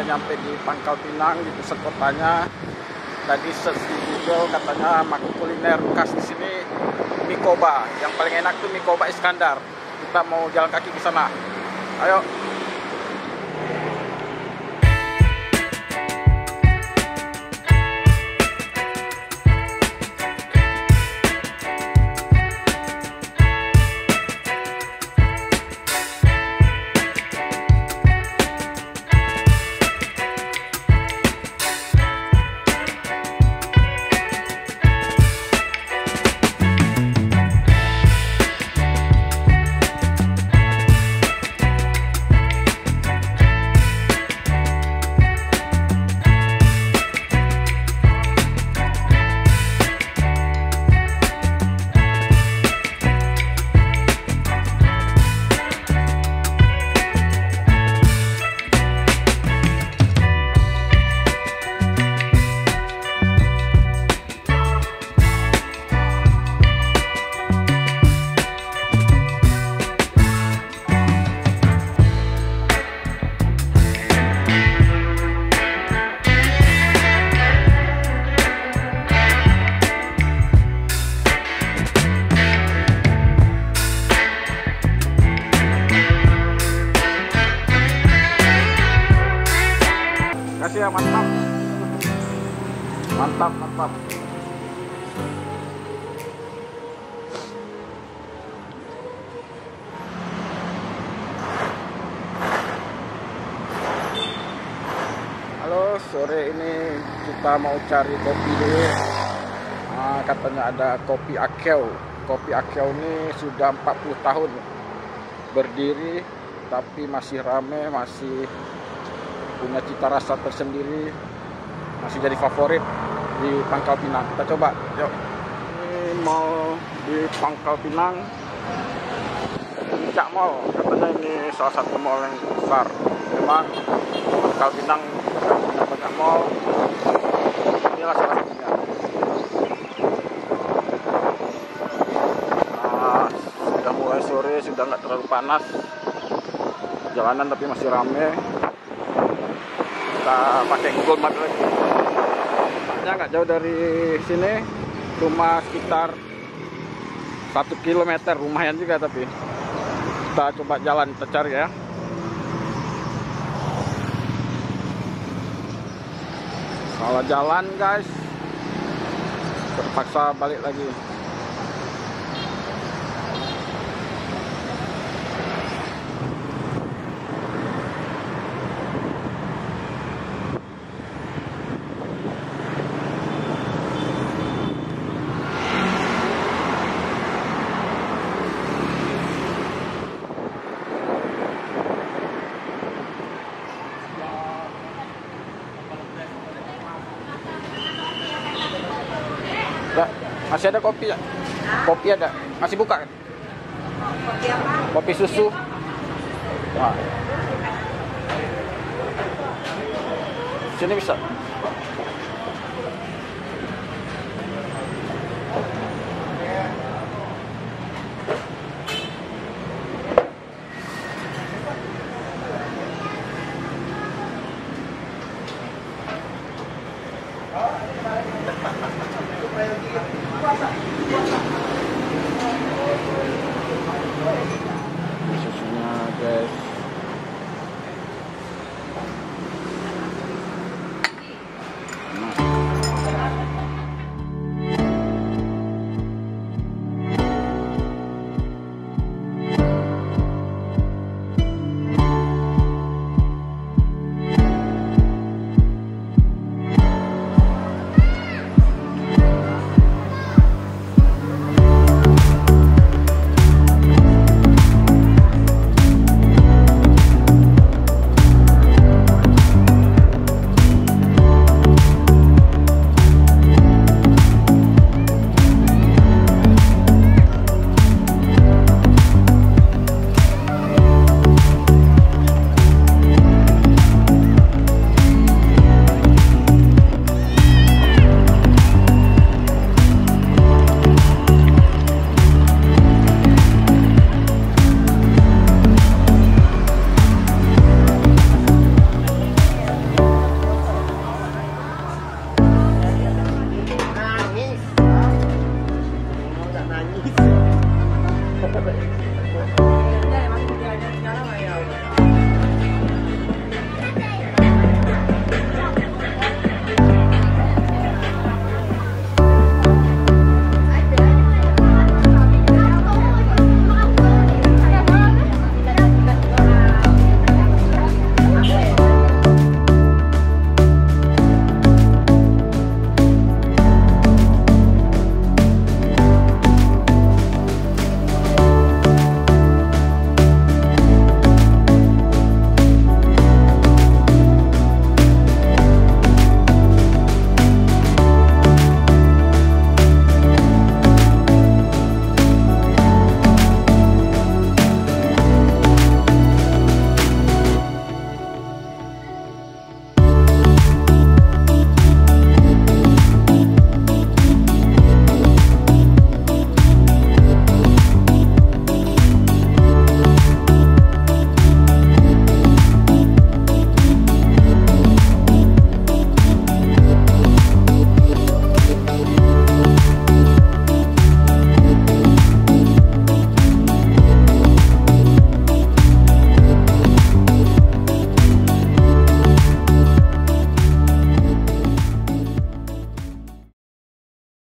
udah nyampe di Pangkalpinang di pusat kotanya. Tadi search di Google katanya makan kuliner khas di sini Mie Koba. Yang paling enak tuh Mie Koba Iskandar. Kita mau jalan kaki ke sana. Ayo. Ya, mantap. Halo, sore ini kita mau cari kopi dulu. Katanya ada kopi Akyau. Kopi Akyau ini sudah 40 tahun berdiri, tapi masih rame, masih punya cita rasa tersendiri, masih jadi favorit di Pangkalpinang. Kita coba, yuk. Ini mall di Pangkalpinang, Puncak Mall. Katanya ini salah satu mall yang besar. Memang Pangkalpinang punya banyak mall. Inilah salah satunya. Sudah mulai sore, sudah nggak terlalu panas. Jalanan tapi masih rame. Kita pakai Google Maps lagi. Ya, nggak jauh dari sini, cuma sekitar 1 km, lumayan juga. Tapi kita coba jalan, kita cari ya. Salah jalan guys, terpaksa balik lagi. Masih ada kopi ya? Kopi ada? Masih buka kan? Kopi apa? Kopi susu. Nah. Sini bisa.